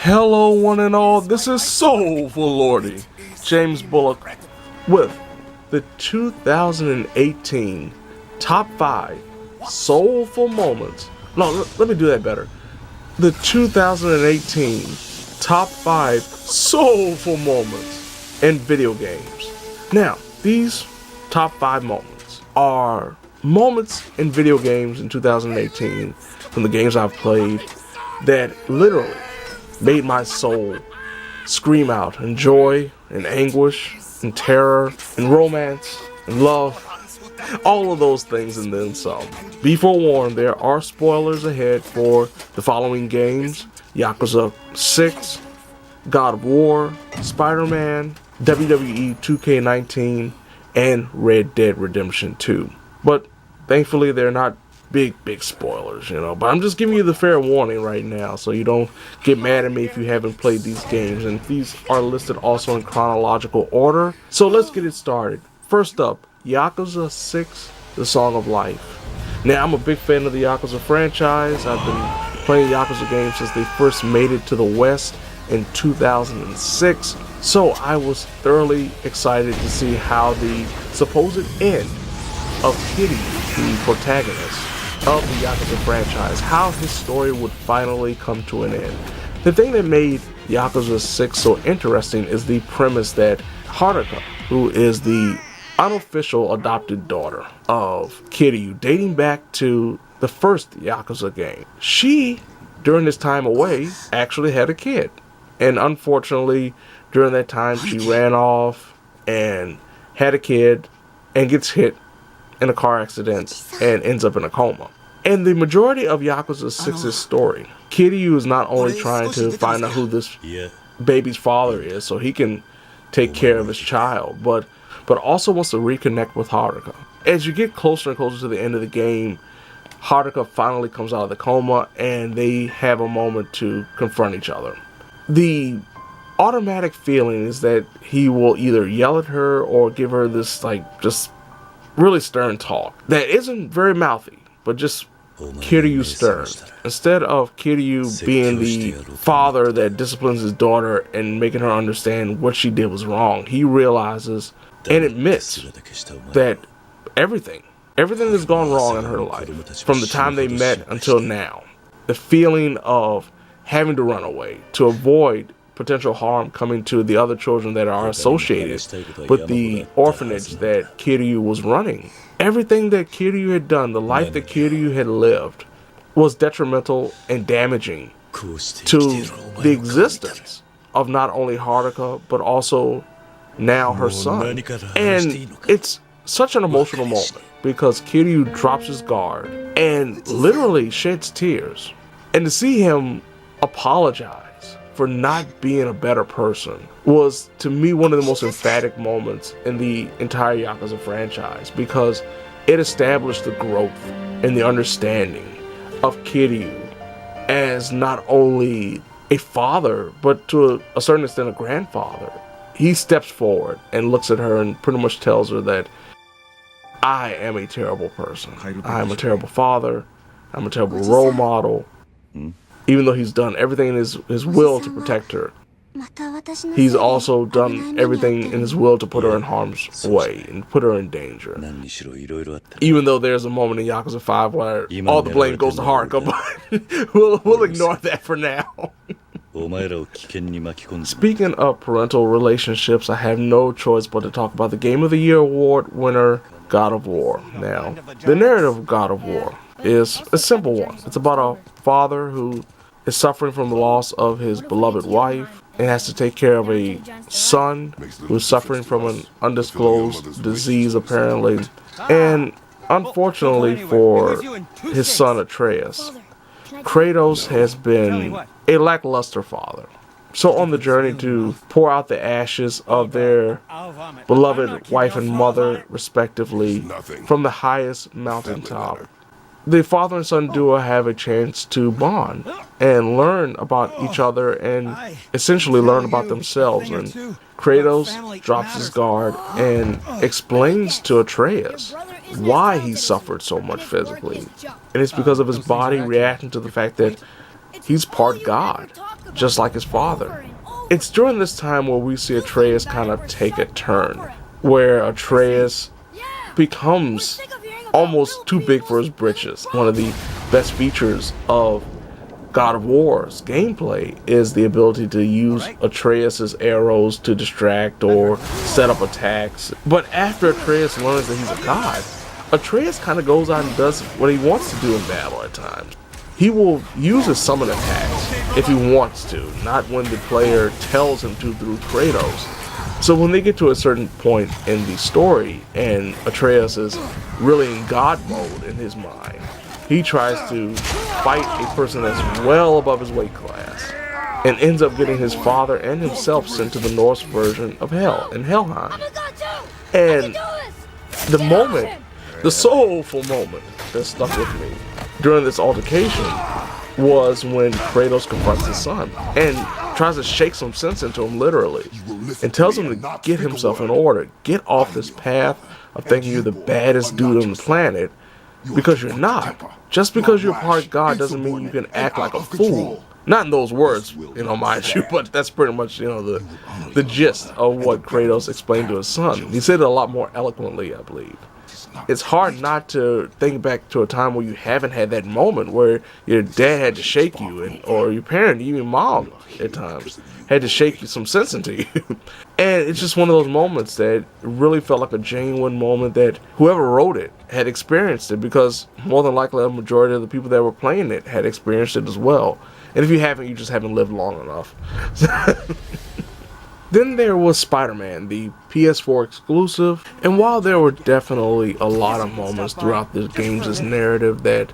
Hello one and all, this is Soulful Lordy, James Bullock, with the 2018 Top 5 Soulful Moments. No, let me do that better. The 2018 Top 5 Soulful Moments in video games. Now, these top 5 moments are moments in video games in 2018 from the games I've played that literally made my soul scream out in joy, in anguish, in terror, in romance, in love, all of those things and then some. Be forewarned, there are spoilers ahead for the following games: Yakuza 6, God of War, Spider-Man, WWE 2K19, and Red Dead Redemption 2. But thankfully they're not big spoilers, but I'm just giving you the fair warning right now so you don't get mad at me if you haven't played these games. And these are listed also in chronological order, so let's get it started. First up, Yakuza 6, The Song of Life. Now, I'm a big fan of the Yakuza franchise. I've been playing Yakuza games since they first made it to the West in 2006, so I was thoroughly excited to see how the supposed end of Kiryu, the protagonist of the Yakuza franchise, how his story would finally come to an end. The thing that made Yakuza 6 so interesting is the premise that Haruka, who is the unofficial adopted daughter of Kiryu, dating back to the first Yakuza game, she, during this time away, actually had a kid. And unfortunately, during that time, she ran off and had a kid and gets hit in a car accident and ends up in a coma. And the majority of Yakuza 6's story, Kiryu is not only trying to find out who this baby's father is so he can take care of his child, but also wants to reconnect with Haruka. As you get closer and closer to the end of the game, Haruka finally comes out of the coma and they have a moment to confront each other. The automatic feeling is that he will either yell at her or give her this just really stern talk that isn't very mouthy, but just Kiryu stern. Instead of Kiryu being the father that disciplines his daughter and making her understand what she did was wrong, he realizes and admits that everything has gone wrong in her life from the time they met until now. The feeling of having to run away to avoid potential harm coming to the other children that are associated with the orphanage that Kiryu was running. Everything that Kiryu had done, the life that Kiryu had lived, was detrimental and damaging to the existence of not only Haruka, but also now her son. And it's such an emotional moment because Kiryu drops his guard and literally sheds tears. And to see him apologize for not being a better person was, to me, one of the most emphatic moments in the entire Yakuza franchise, because it established the growth and the understanding of Kiryu as not only a father, but to a certain extent a grandfather. He steps forward and looks at her and pretty much tells her that I am a terrible person. I am a terrible father. I'm a terrible role model. Even though he's done everything in his will to protect her, he's also done everything in his will to put her in harm's way and put her in danger. Even though there's a moment in Yakuza 5 where all the blame goes to Haruka, but we'll ignore that for now. Speaking of parental relationships, I have no choice but to talk about the Game of the Year award winner, God of War. Now, the narrative of God of War is a simple one. It's about a father who is suffering from the loss of his beloved wife and has to take care of a son who's suffering from an undisclosed disease apparently. And unfortunately for his son Atreus, Kratos has been a lackluster father. So on the journey to pour out the ashes of their beloved wife and mother respectively from the highest mountaintop, the father and son duo have a chance to bond and learn about each other and essentially learn about themselves. And Kratos drops his guard and explains to Atreus why he suffered so much physically. And it's because of his body reacting to the fact that he's part God. just like his father. It's during this time where we see Atreus kind of take a turn, where Atreus becomes almost too big for his britches. One of the best features of God of War's gameplay is the ability to use Atreus's arrows to distract or set up attacks. But after Atreus learns that he's a god, Atreus kind of goes out and does what he wants to do in battle at times. He will use his summon attacks if he wants to, not when the player tells him to through Kratos. So when they get to a certain point in the story and Atreus is really in God mode in his mind, he tries to fight a person that's well above his weight class and ends up getting his father and himself sent to the Norse version of Hell in Helheim. And the moment, the soulful moment that stuck with me during this altercation was when Kratos confronts his son and tries to shake some sense into him literally and tells him to get himself in order, get off this path of thinking you're the baddest dude on the planet, because you're not. Just because you're part god doesn't mean you can act like a fool. Not in those words, mind you, but that's pretty much, the gist of what Kratos explained to his son. He said it a lot more eloquently, I believe. It's hard not to think back to a time where you haven't had that moment where your dad had to shake you, or your parent, even mom at times, had to shake some sense into you. And it's just one of those moments that really felt like a genuine moment that whoever wrote it had experienced it, because more than likely a majority of the people that were playing it had experienced it as well. And if you haven't, you just haven't lived long enough. Then there was Spider-Man, the PS4 exclusive, and while there were definitely a lot of moments throughout this game's narrative that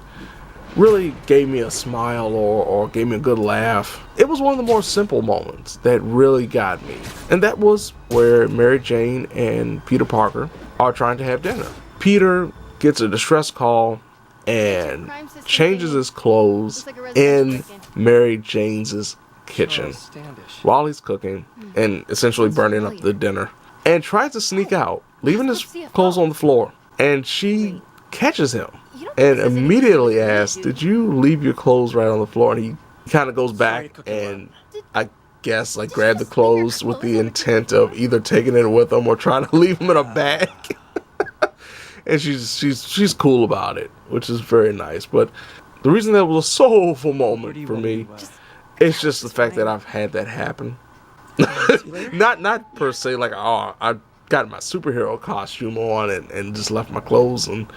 really gave me a smile or gave me a good laugh, it was one of the more simple moments that really got me. And that was where Mary Jane and Peter Parker are trying to have dinner. Peter gets a distress call and changes his clothes in Mary Jane's kitchen while he's cooking and essentially burning up the dinner, and tries to sneak out, leaving his clothes on the floor. And she catches him and immediately asks, "Did you leave your clothes right on the floor?" And he kind of goes back and I guess grab the clothes with the intent of either taking it with him or trying to leave them in a bag. And she's cool about it, which is very nice. But the reason that was a soulful moment for me, it's just the fact that I've had that happen. not per se I got my superhero costume on and just left my clothes and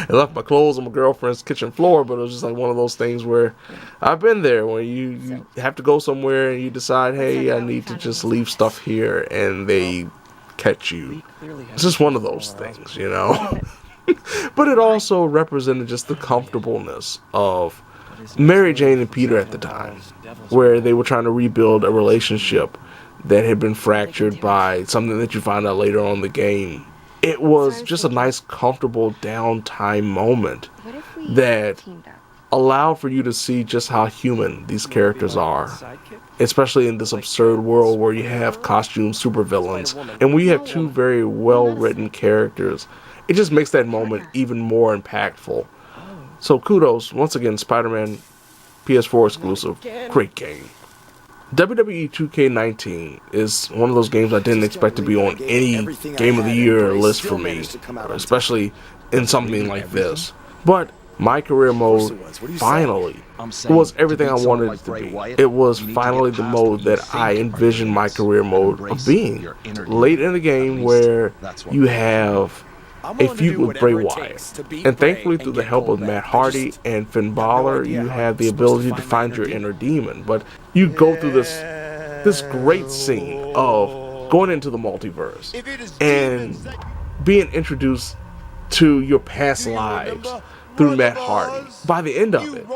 left my clothes on my girlfriend's kitchen floor, but it was just one of those things where I've been there when you have to go somewhere and you decide, hey, I need to just leave stuff here, and they catch you. It's just one of those things, But it also represented just the comfortableness of Mary Jane and Peter at the time, where they were trying to rebuild a relationship that had been fractured by something that you find out later on in the game. It was just a nice, comfortable downtime moment that allowed for you to see just how human these characters are, especially in this absurd world where you have costume supervillains and we have two very well-written characters. It just makes that moment even more impactful. So kudos, once again, Spider-Man PS4 exclusive, great game. WWE 2K19 is one of those games I didn't expect to be on any Game of the Year list for me, especially in something like this. But my career mode finally was everything I wanted it to be. It was finally the mode that I envisioned my career mode of being. Late in the game where you have a feud with Bray Wyatt, and thankfully through the help of Matt Hardy and Finn Balor, you have the ability to find your inner demon. But you go through this great scene of going into the multiverse and being introduced to your past lives through Matt Hardy. By the end of it,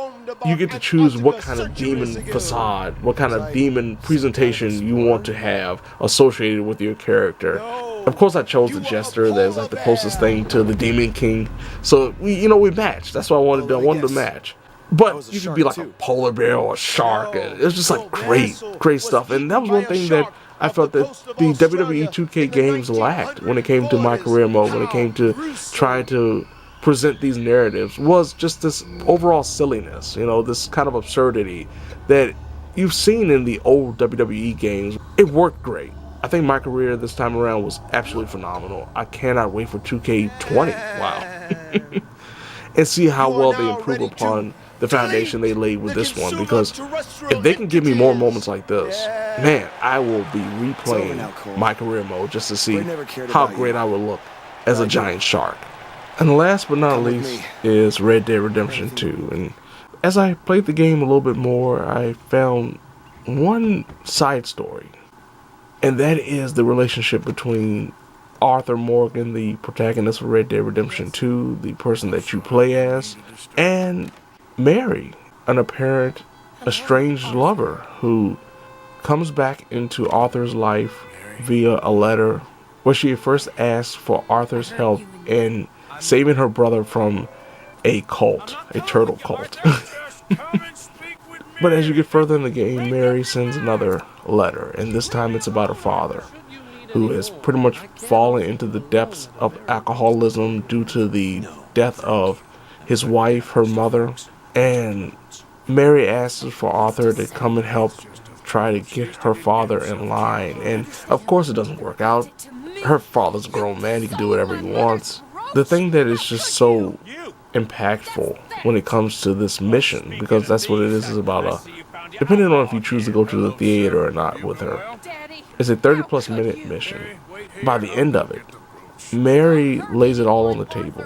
you get to choose what kind of demon facade, what kind of demon presentation you want to have associated with your character. Of course, I chose the Jester. That's the closest thing to the Demon King. So we matched. That's what I wanted to do. I wanted to match. But you could be like a polar bear or a shark, and it was just great stuff. And that was one thing that I felt that the WWE 2K games lacked when it came to my career mode, when it came to trying to present these narratives, was just this overall silliness, this kind of absurdity that you've seen in the old WWE games, it worked great. I think my career this time around was absolutely phenomenal. I cannot wait for 2K20. Wow. And see how well they improve upon the foundation they laid with this one, because if they can give me more moments like this, man, I will be replaying my career mode just to see how great I will look as a giant shark. And last but not least is Red Dead Redemption 2. And as I played the game a little bit more, I found one side story, and that is the relationship between Arthur Morgan, the protagonist of Red Dead Redemption 2, the person that you play as, and Mary, an apparent estranged lover who comes back into Arthur's life via a letter where she first asked for Arthur's help in saving her brother from a cult, a turtle cult. But as you get further in the game, Mary sends another letter, and this time it's about her father, who has pretty much fallen into the depths of alcoholism due to the death of his wife, her mother, and Mary asks for Arthur to come and help try to get her father in line, and of course it doesn't work out. Her father's a grown man, he can do whatever he wants. The thing that is just so impactful when it comes to this mission, because that's what it is about depending on if you choose to go to the theater or not with her, it's a 30+ minute mission. By the end of it, Mary lays it all on the table.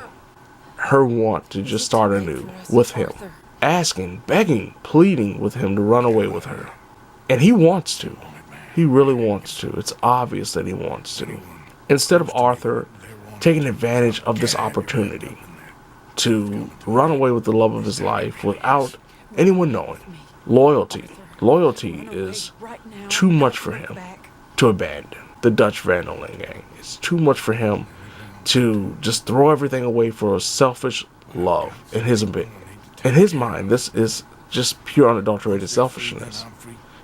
Her want to just start anew with him, asking, begging, pleading with him to run away with her. And he wants to. He really wants to. It's obvious that he wants to. Instead of Arthur taking advantage of this opportunity to run away with the love of his life without anyone knowing, loyalty is too much for him to abandon. The Dutch Van Dolen gang. It's too much for him to just throw everything away for a selfish love. In his mind, this is just pure unadulterated selfishness.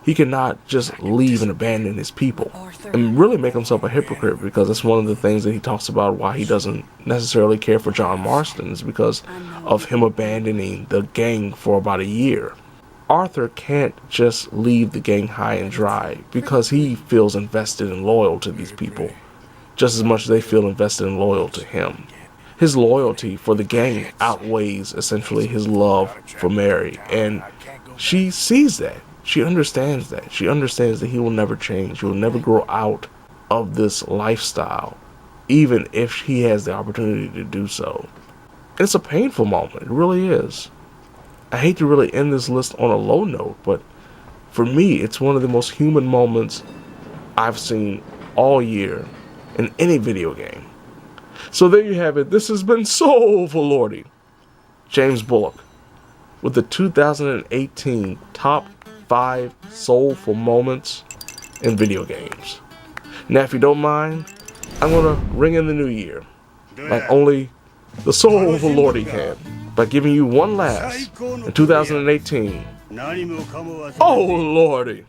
He cannot just leave and abandon his people and really make himself a hypocrite, because that's one of the things that he talks about why he doesn't necessarily care for John Marston, is because of him abandoning the gang for about a year. Arthur can't just leave the gang high and dry because he feels invested and loyal to these people just as much as they feel invested and loyal to him. His loyalty for the gang outweighs essentially his love for Mary, and she sees that. She understands that. She understands that he will never change. He will never grow out of this lifestyle, even if he has the opportunity to do so. It's a painful moment. It really is. I hate to really end this list on a low note, but for me, it's one of the most human moments I've seen all year in any video game. So there you have it. This has been Soulful Lordy, James Bullock, with the 2018 Top 5 Soulful Moments in Video Games. Now, if you don't mind, I'm going to ring in the new year, like only the Soulful Lordy can, by giving you one last in 2018. Oh, Lordy.